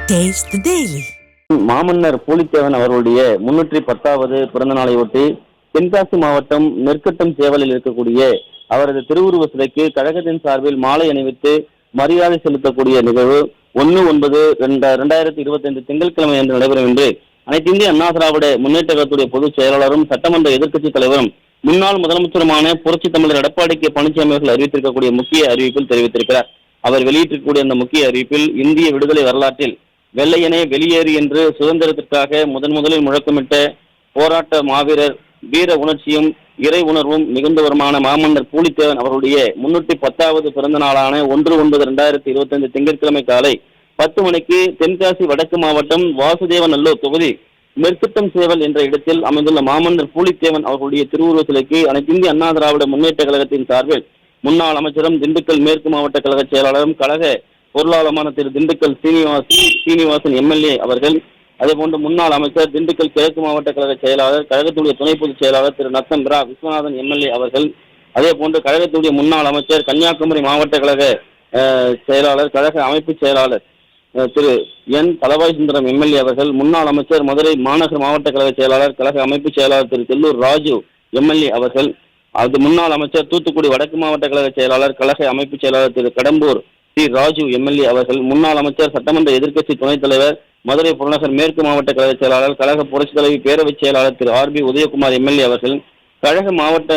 Taste the Daily. மாமன்னர் பூலித்தேவன் அவர்களுடைய 310வது பிறந்த நாளை ஒட்டி தென்காசி மாவட்டம் நெற்கட்டும் சேவலில் இருக்கக்கூடிய அவரது திருவுருவ சிலைக்கு கழகத்தின் சார்பில் மாலை அணிவித்து மரியாதை செலுத்தக்கூடிய நிகழ்வு 1/9/2025 திங்கட்கிழமை என்று நடைபெறும் என்று அனைத்து இந்திய அண்ணா திராவிட முன்னேற்ற கழகத்துடைய பொதுச் செயலாளரும் சட்டமன்ற எதிர்க்கட்சித் தலைவரும் முன்னாள் முதலமைச்சருமான புரட்சி தமிழர் எடப்பாடி கே பழனிசாமி அவர்கள் அறிவித்திருக்கக்கூடிய முக்கிய அறிவிப்பில் தெரிவித்திருக்கிறார். அவர் வெளியிட்டிருக்கக்கூடிய அந்த முக்கிய அறிவிப்பில் இந்திய விடுதலை வரலாற்றில் வெள்ளையனே வெளியேறு என்று சுதந்திரத்திற்காக முதலில் முழக்கமிட்ட போராட்ட மாவீரர், வீர உணர்ச்சியும் இறை உணர்வும் மிகுந்தவருமான மாமன்னர் பூலித்தேவன் அவருடைய 310வது பிறந்த நாளான 1/9/2025 திங்கட்கிழமை காலை 10 மணிக்கு தென்காசி வடக்கு மாவட்டம் வாசுதேவநல்லூர் தொகுதி நெற்கட்டும் சேவல் என்ற இடத்தில் அமைந்துள்ள மாமன்னர் பூலித்தேவன் அவர்களுடைய திருவுருவ சிலைக்கு அனைத்து இந்திய அண்ணா திராவிட முன்னேற்ற கழகத்தின் சார்பில் முன்னாள் அமைச்சரும் திண்டுக்கல் மேற்கு மாவட்ட கழக செயலாளரும் கழக பொருளாளமான திரு திண்டுக்கல் சீனிவாசன் எம்எல்ஏ அவர்கள், அதே போன்று முன்னாள் அமைச்சர் திண்டுக்கல் கிழக்கு மாவட்ட கழக செயலாளர் கழகத்துடைய துணை பொதுச் செயலாளர் திரு நத்தம் ரா விஸ்வநாதன் எம்எல்ஏ அவர்கள், அதே போன்று கழகத்துடைய முன்னாள் அமைச்சர் கன்னியாகுமரி மாவட்ட கழக செயலாளர் கழக அமைப்பு செயலாளர் திரு என் தலவாய் சுந்தரம் எம்எல்ஏ அவர்கள், முன்னாள் அமைச்சர் மதுரை மாநகர் மாவட்ட கழக செயலாளர் கழக அமைப்பு செயலாளர் திரு செல்லூர் ராஜு எம்எல்ஏ அவர்கள், அது முன்னாள் அமைச்சர் தூத்துக்குடி வடக்கு மாவட்ட கழக செயலாளர் கழக அமைப்பு செயலாளர் திரு கடம்பூர் சி ராஜு எம்எல்ஏ அவர்கள், முன்னாள் அமைச்சர் சட்டமன்ற எதிர்க்கட்சி துணைத் தலைவர் மதுரை புறநகர் மேற்கு மாவட்ட கழக செயலாளர் கழக புரட்சி தலைவி பேரவை செயலாளர் திரு ஆர்பி உதயகுமார் எம்எல்ஏ அவர்கள், கழக மாவட்ட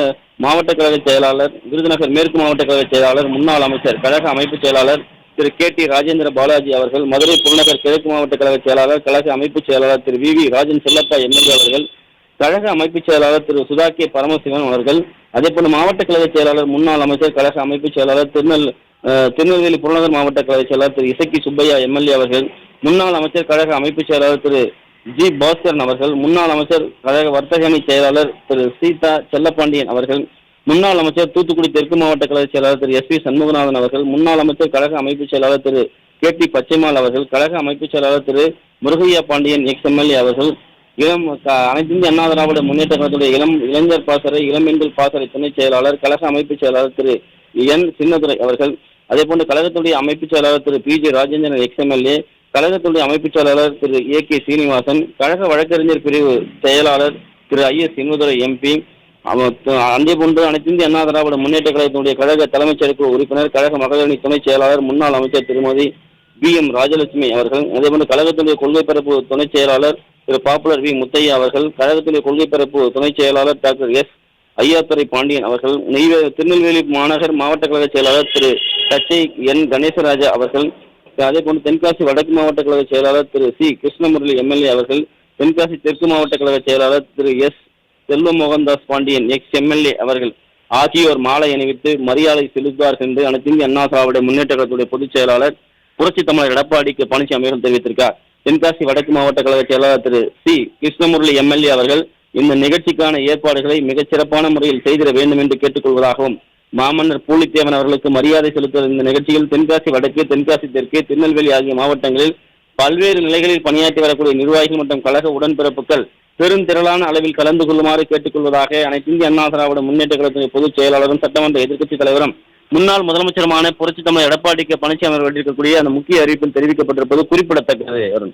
கழக செயலாளர் விருதுநகர் மேற்கு மாவட்ட கழக செயலாளர் முன்னாள் அமைச்சர் கழக அமைப்பு செயலாளர் திரு கே.டி. ராஜேந்திர பாலாஜி அவர்கள், மதுரை புறநகர் கிழக்கு மாவட்ட கழக செயலாளர் கழக அமைப்பு செயலாளர் திரு வி ராஜன் செல்லப்பா எம்எல்ஏ அவர்கள், கழக அமைப்பு செயலாளர் திரு சுதா கே பரமசிவன் அவர்கள், அதேபோல மாவட்ட கழக செயலாளர் முன்னாள் அமைச்சர் கழக அமைப்பு செயலாளர் திருநெல்வேலி புறநகர் மாவட்ட கழக செயலாளர் திரு இசக்கி சுப்பையா எம்எல்ஏ அவர்கள், முன்னாள் அமைச்சர் கழக அமைப்பு செயலாளர் திரு ஜி பாஸ்கரன் அவர்கள், முன்னாள் அமைச்சர் கழக வர்த்தக அணி செயலாளர் திரு சீதா செல்லப்பாண்டியன் அவர்கள், முன்னாள் அமைச்சர் தூத்துக்குடி தெற்கு மாவட்ட கழக செயலாளர் திரு எஸ்.பி. சண்முகநாதன் அவர்கள், முன்னாள் அமைச்சர் கழக அமைப்பு செயலாளர் திரு கே.டி. பச்சைமால் அவர்கள், கழக அமைப்பு செயலாளர் திரு முருகையா பாண்டியன் எக்ஸ்-எம்எல்ஏ அவர்கள், அனைத்து இந்திய அண்ணா திராவிட முன்னேற்ற கழகத்துடைய இளைஞர் பாசறை இளம்பெண்கள் பாசறை துணை செயலாளர் கழக அமைப்பு செயலாளர் திரு என் சின்னதுரை அவர்கள், அதே போன்று கழகத்துடைய அமைப்பு செயலாளர் திரு பி.ஜே. ராஜேந்திரன் எக்ஸ்-எம்எல்ஏ, கழகத்துடைய அமைப்பு செயலாளர் திரு ஏ.கே. சீனிவாசன், கழக வழக்கறிஞர் பிரிவு செயலாளர் திரு ஐ.எஸ். சின்முதுரை எம்பி, அதே போன்று அனைத்து இந்திய அண்ணா திராவிட முன்னேற்ற கழகத்துடைய கழக தலைமைச் செயற்குழு உறுப்பினர் கழக மகளிரணி துணை செயலாளர் முன்னாள் அமைச்சர் திருமதி பி.எம். ராஜலட்சுமி அவர்கள், அதே போன்று கழகத்துடைய கொள்கை பரப்பு துணை செயலாளர் திரு பாப்புலர் வி முத்தையா அவர்கள், கழகத்துடைய கொள்கை பரப்பு துணை செயலாளர் டாக்டர் எஸ். ஐயாத்துறை பாண்டியன் அவர்கள், திருநெல்வேலி மாநகர் மாவட்ட கழக செயலாளர் திரு தச்சை என் கணேசராஜா அவர்கள், அதே போன்று தென்காசி வடக்கு மாவட்ட கழக செயலாளர் திரு சி. கிருஷ்ணமுரளி எம்எல்ஏ அவர்கள், தென்காசி தெற்கு மாவட்ட கழக செயலாளர் திரு எஸ். செல்வ மோகன்தாஸ் பாண்டியன் எக்ஸ்-எம்எல்ஏ அவர்கள் ஆகியோர் மாலை அணிவித்து மரியாதை செலுத்துவார்கள் என்று அனைத்து இந்திய அண்ணா திராவிட முன்னேற்ற கழகத்துடைய பொதுச் செயலாளர் புரட்சி தமிழர் எடப்பாடி கே பழனிசாமி அவர்கள் தெரிவித்திருக்கார். தென்காசி வடக்கு மாவட்ட கழக செயலாளர் திரு சி. கிருஷ்ணமுரளி எம்எல்ஏ அவர்கள் இந்த நிகழ்ச்சிக்கான ஏற்பாடுகளை மிகச் சிறப்பான முறையில் செய்திட வேண்டும் என்று கேட்டுக்கொள்வதாகவும், மாமன்னர் பூலித்தேவன் அவர்களுக்கு மரியாதை செலுத்தும் இந்த நிகழ்ச்சியில் தென்காசி வடக்கு, தென்காசி தெற்கு, திருநெல்வேலி ஆகிய மாவட்டங்களில் பல்வேறு நிலைகளில் பணியாற்றி வரக்கூடிய நிர்வாகிகள் மற்றும் கழக உடன்பிறப்புகள் பெருந்திரளான அளவில் கலந்து கொள்ளுமாறு கேட்டுக்கொள்வதாக அனைத்து இந்திய அண்ணா திராவிட முன்னேற்ற கழகத்தின் பொதுச் செயலாளரும் சட்டமன்ற எதிர்க்கட்சித் தலைவரும் முன்னாள் முதலமைச்சருமான புரட்சி தமிழர் எடப்பாடி கே பழனிசாமி அவர்கள் வெளியிடக்கூடிய அந்த முக்கிய அறிவிப்பில் தெரிவிக்கப்பட்டிருப்பது குறிப்பிடத்தக்கது.